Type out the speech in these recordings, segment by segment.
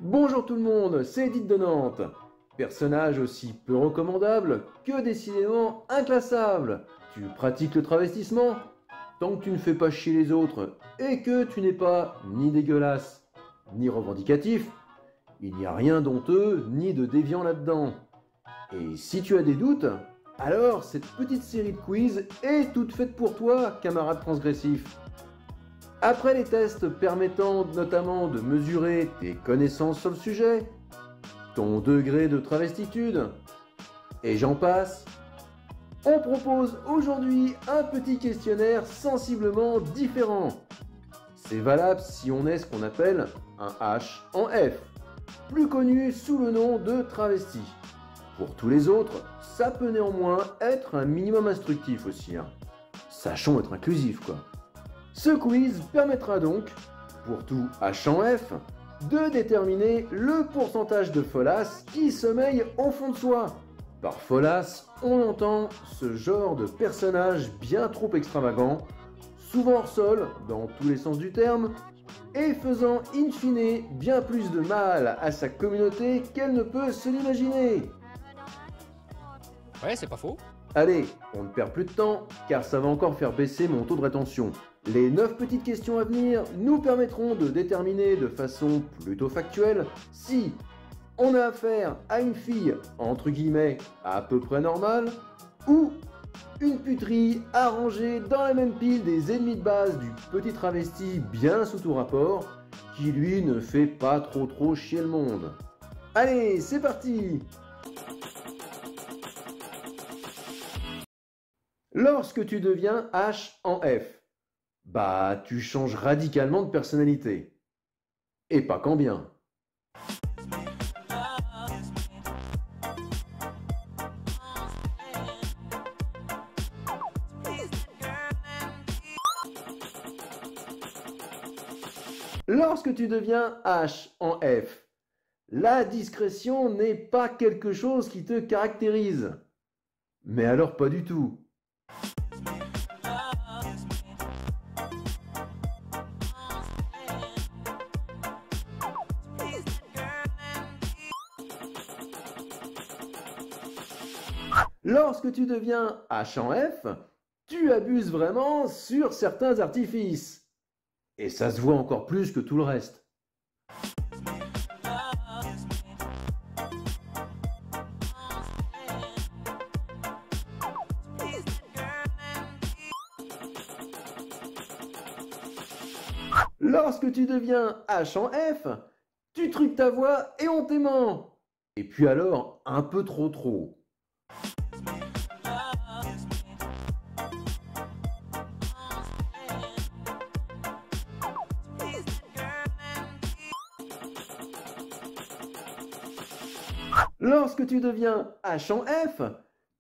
Bonjour tout le monde, c'est Edith de Nantes. Personnage aussi peu recommandable que décidément inclassable. Tu pratiques le travestissement? Tant que tu ne fais pas chier les autres et que tu n'es pas ni dégueulasse ni revendicatif, il n'y a rien d'honteux ni de déviant là-dedans. Et si tu as des doutes, alors cette petite série de quiz est toute faite pour toi, camarade transgressif. Après les tests permettant notamment de mesurer tes connaissances sur le sujet, ton degré de travestitude, et j'en passe, on propose aujourd'hui un petit questionnaire sensiblement différent. C'est valable si on est ce qu'on appelle un H en F, plus connu sous le nom de travesti. Pour tous les autres, ça peut néanmoins être un minimum instructif aussi. Sachons être inclusif quoi. Ce quiz permettra donc, pour tout H en F, de déterminer le pourcentage de folasse qui sommeille au fond de soi. Par folasse, on entend ce genre de personnage bien trop extravagant, souvent hors sol dans tous les sens du terme, et faisant in fine bien plus de mal à sa communauté qu'elle ne peut se l'imaginer. Ouais, c'est pas faux. Allez, on ne perd plus de temps, car ça va encore faire baisser mon taux de rétention. Les 9 petites questions à venir nous permettront de déterminer de façon plutôt factuelle si on a affaire à une fille, entre guillemets, à peu près normale, ou une puterie arrangée dans la même pile des ennemis de base du petit travesti bien sous tout rapport, qui lui ne fait pas trop chier le monde. Allez, c'est parti! Lorsque tu deviens H en F, bah tu changes radicalement de personnalité. Et pas qu'en bien. Lorsque tu deviens H en F, la discrétion n'est pas quelque chose qui te caractérise. Mais alors pas du tout. Lorsque tu deviens H en F, tu abuses vraiment sur certains artifices. Et ça se voit encore plus que tout le reste. Lorsque tu deviens H en F, tu truques ta voix et on t'aimant. Et puis alors, un peu trop. Lorsque tu deviens H en F,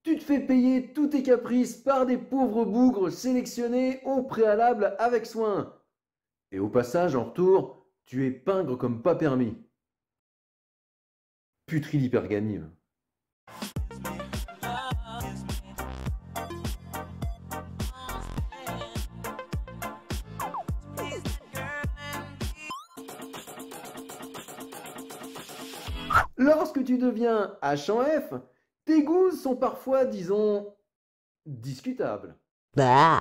tu te fais payer tous tes caprices par des pauvres bougres sélectionnés au préalable avec soin. Et au passage, en retour, tu es pingre comme pas permis. Puterie d'hypergamie. Lorsque tu deviens H en F, tes goûts sont parfois, disons, discutables. Bah.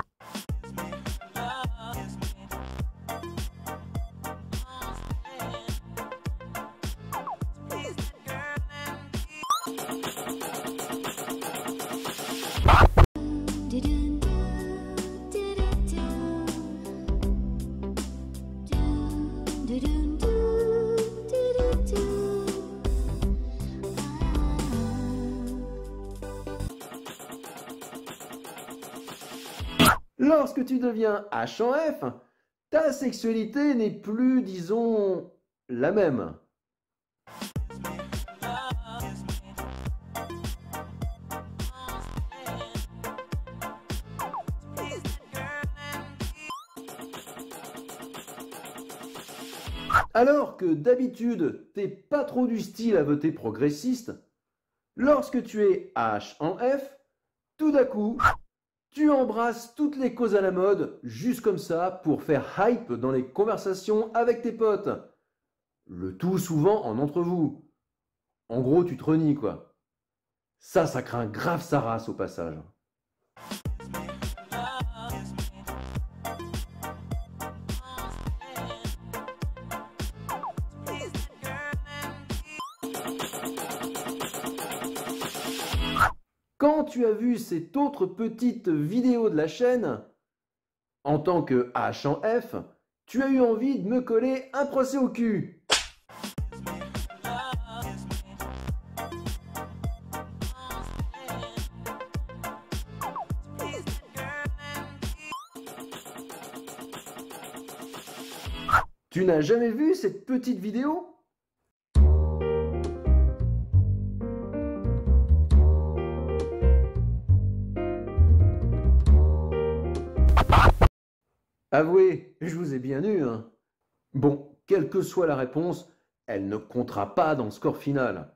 Lorsque tu deviens H en F, ta sexualité n'est plus, disons, la même. Alors que d'habitude, t'es pas trop du style à voter progressiste, lorsque tu es H en F, tout d'un coup, tu embrasses toutes les causes à la mode, juste comme ça, pour faire hype dans les conversations avec tes potes. Le tout souvent en entre vous. En gros, tu te renies, quoi. Ça craint grave sa race au passage. Quand tu as vu cette autre petite vidéo de la chaîne, en tant que H en F, tu as eu envie de me coller un procès au cul. Tu n'as jamais vu cette petite vidéo ? Avouez, je vous ai bien eu, hein. Bon, quelle que soit la réponse, elle ne comptera pas dans le score final.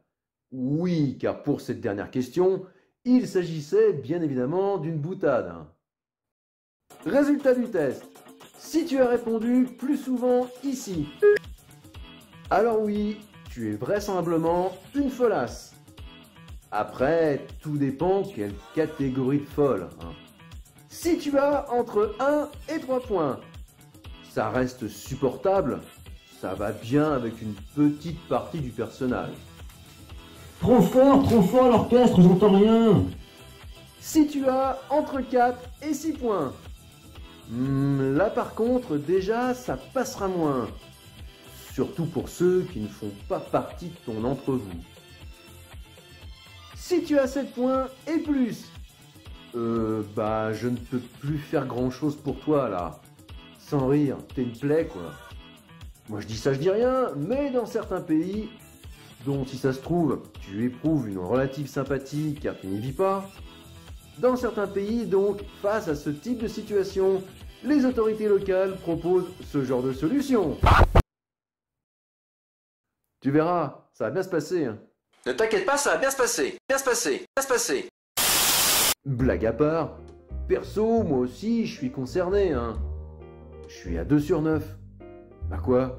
Oui, car pour cette dernière question, il s'agissait bien évidemment d'une boutade. Résultat du test. Si tu as répondu plus souvent ici, alors oui, tu es vraisemblablement une folasse. Après, tout dépend quelle catégorie de folle, hein. Si tu as entre 1 et 3 points, ça reste supportable, ça va bien avec une petite partie du personnage. Trop fort l'orchestre, j'entends rien. Si tu as entre 4 et 6 points, là par contre déjà ça passera moins. Surtout pour ceux qui ne font pas partie de ton entre-vous. Si tu as 7 points et plus, je ne peux plus faire grand chose pour toi là. Sans rire, t'es une plaie quoi. Moi je dis ça, je dis rien, mais dans certains pays, dont si ça se trouve, tu éprouves une relative sympathie car tu n'y vis pas. Dans certains pays donc, face à ce type de situation, les autorités locales proposent ce genre de solution. Tu verras, ça va bien se passer. Hein. Ne t'inquiète pas, ça va bien se passer. Bien se passer. Bien se passer. Blague à part, perso, moi aussi, je suis concerné, hein. Je suis à 2 sur 9. Bah quoi?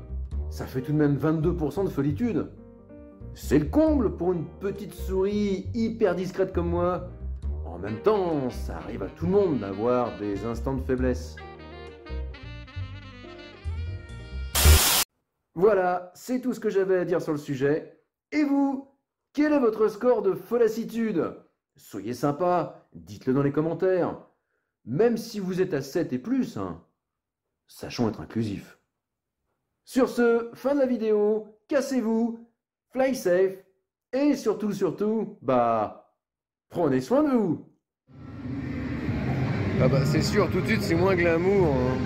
Ça fait tout de même 22% de solitude. C'est le comble pour une petite souris hyper discrète comme moi. En même temps, ça arrive à tout le monde d'avoir des instants de faiblesse. Voilà, c'est tout ce que j'avais à dire sur le sujet. Et vous, quel est votre score de folassitude? Soyez sympa, dites-le dans les commentaires. Même si vous êtes à 7 et plus, hein. Sachons être inclusifs. Sur ce, fin de la vidéo, cassez-vous, fly safe, et surtout, prenez soin de vous. Ah bah c'est sûr, tout de suite c'est moins glamour, hein.